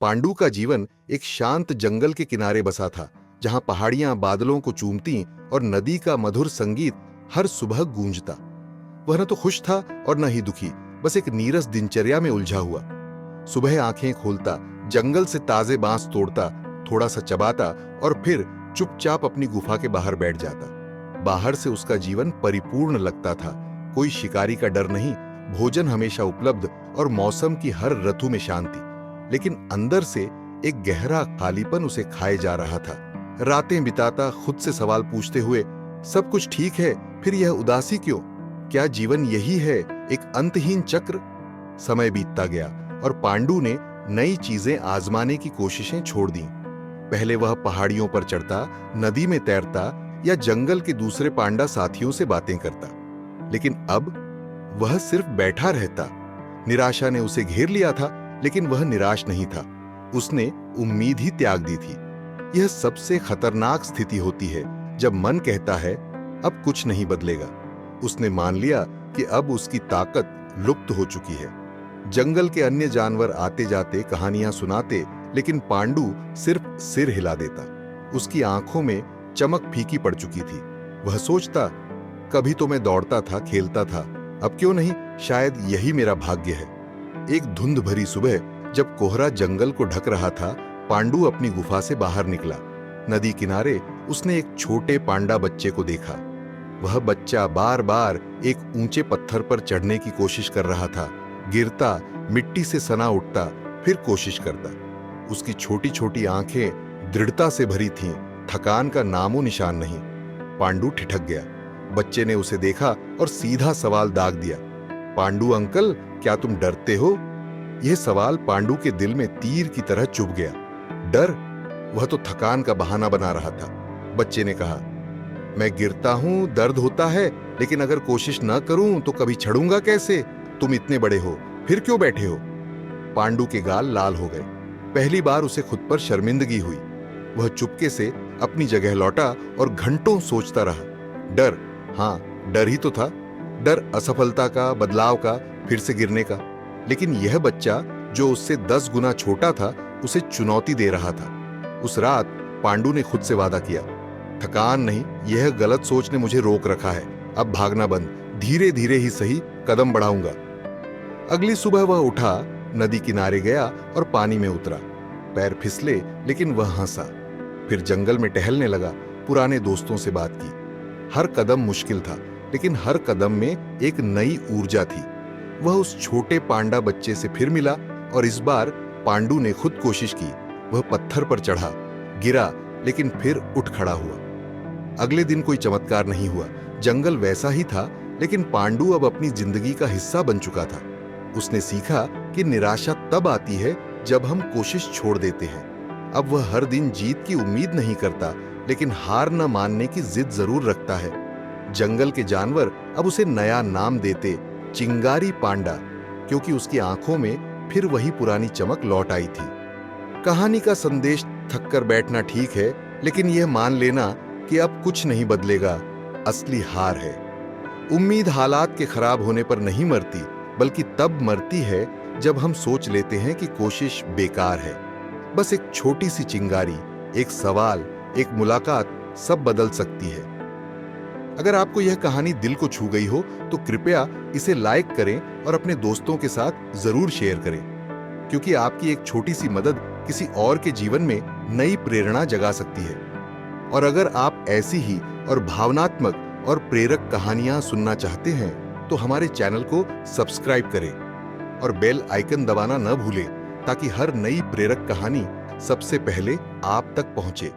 पांडु का जीवन एक शांत जंगल के किनारे बसा था, जहां पहाड़ियां बादलों को चूमती और नदी का मधुर संगीत हर सुबह गूंजता। वह न तो खुश था और न ही दुखी, बस एक नीरस दिनचर्या में उलझा हुआ। सुबह आंखें खोलता, जंगल से ताजे बांस तोड़ता, थोड़ा सा चबाता और फिर चुपचाप अपनी गुफा के बाहर बैठ जाता। बाहर से उसका जीवन परिपूर्ण लगता था, कोई शिकारी का डर नहीं, भोजन हमेशा उपलब्ध और मौसम की हर ऋतु में शांति। लेकिन अंदर से एक गहरा खालीपन उसे खाए जा रहा था। रातें बिताता खुद से सवाल पूछते हुए, सब कुछ ठीक है, फिर यह उदासी क्यों? क्या जीवन यही है, एक अंतहीन चक्र? समय बीतता गया और पांडु ने नई चीजें आजमाने की कोशिशें छोड़ दी। पहले वह पहाड़ियों पर चढ़ता, नदी में तैरता या जंगल के दूसरे पांडा साथियों से बातें करता। लेकिन अब वह सिर्फ बैठा रहता। निराशा ने उसे घेर लिया था, लेकिन वह निराश नहीं था। उसने उम्मीद ही त्याग दी थी। यह सबसे खतरनाक स्थिति होती है, जब मन कहता है अब कुछ नहीं बदलेगा। उसने मान लिया कि अब उसकी ताकत लुप्त हो चुकी है। जंगल के अन्य जानवर आते जाते कहानियां सुनाते, लेकिन पांडु सिर्फ सिर हिला देता। उसकी आंखों में चमक फीकी पड़ चुकी थी। वह सोचता, कभी तो मैं दौड़ता था, खेलता था, अब क्यों नहीं? शायद यही मेरा भाग्य है। एक धुंध भरी सुबह, जब कोहरा जंगल को ढक रहा था, पांडु अपनी गुफा से बाहर निकला। नदी किनारे उसने एक छोटे पांडा बच्चे को देखा। वह बच्चा बार बार एक ऊंचे पत्थर पर चढ़ने की कोशिश कर रहा था। गिरता, मिट्टी से सना उठता, फिर कोशिश करता। उसकी छोटी छोटी आंखें दृढ़ता से भरी थीं, थकान का नामो निशान नहीं। पांडु ठिठक गया। बच्चे ने उसे देखा और सीधा सवाल दाग दिया, पांडु अंकल, क्या तुम डरते हो? यह सवाल पांडु के दिल में तीर की तरह चुभ गया। डर? वह तो थकान का बहाना बना रहा था। बच्चे ने कहा, मैं गिरता हूं, दर्द होता है, लेकिन अगर कोशिश न करूं तो कभी चढ़ूंगा कैसे? तुम इतने बड़े हो, फिर क्यों बैठे हो? पांडु के गाल लाल हो गए। पहली बार उसे खुद पर शर्मिंदगी हुई। वह चुपके से अपनी जगह लौटा और घंटों सोचता रहा। डर, हाँ, डर ही तो था। डर असफलता का, बदलाव का, फिर से गिरने का। लेकिन यह बच्चा, जो उससे 10 गुना छोटा था, उसे चुनौती दे रहा था। उस रात पांडु ने खुद से वादा किया, थकान नहीं, यह गलत सोच ने मुझे रोक रखा है, अब भागना बंद, धीरे धीरे ही सही कदम बढ़ाऊंगा। अगली सुबह वह उठा, नदी किनारे गया और पानी में उतरा। पैर फिसले, लेकिन वह हंसा। फिर जंगल में टहलने लगा, पुराने दोस्तों से बात की। हर कदम मुश्किल था, लेकिन हर कदम में एक नई ऊर्जा थी। वह उस छोटे पांडा बच्चे से फिर मिला और इस बार पांडु ने खुद कोशिश की। वह पत्थर पर चढ़ा, गिरा, लेकिन फिर उठ खड़ा हुआ। अगले दिन कोई चमत्कार नहीं हुआ। जंगल वैसा ही था, लेकिन पांडु अब अपनी जिंदगी का हिस्सा बन चुका था। उसने सीखा कि निराशा तब आती है जब हम कोशिश छोड़ देते हैं। अब वह हर दिन जीत की उम्मीद नहीं करता, लेकिन हार न मानने की जिद जरूर रखता है। जंगल के जानवर अब उसे नया नाम देते, चिंगारी पांडा, क्योंकि उसकी आंखों में फिर वही पुरानी चमक लौट आई थी। कहानी का संदेश, थककर बैठना ठीक है, लेकिन यह मान लेना कि अब कुछ नहीं बदलेगा, असली हार है। उम्मीद हालात के खराब होने पर नहीं मरती, बल्कि तब मरती है जब हम सोच लेते हैं कि कोशिश बेकार है। बस एक छोटी सी चिंगारी, एक सवाल, एक मुलाकात सब बदल सकती है। अगर आपको यह कहानी दिल को छू गई हो तो कृपया इसे लाइक करें और अपने दोस्तों के साथ जरूर शेयर करें, क्योंकि आपकी एक छोटी सी मदद किसी और के जीवन में नई प्रेरणा जगा सकती है। और अगर आप ऐसी ही और भावनात्मक और प्रेरक कहानियां सुनना चाहते हैं तो हमारे चैनल को सब्सक्राइब करें और बेल आइकन दबाना न भूलें, ताकि हर नई प्रेरक कहानी सबसे पहले आप तक पहुंचे।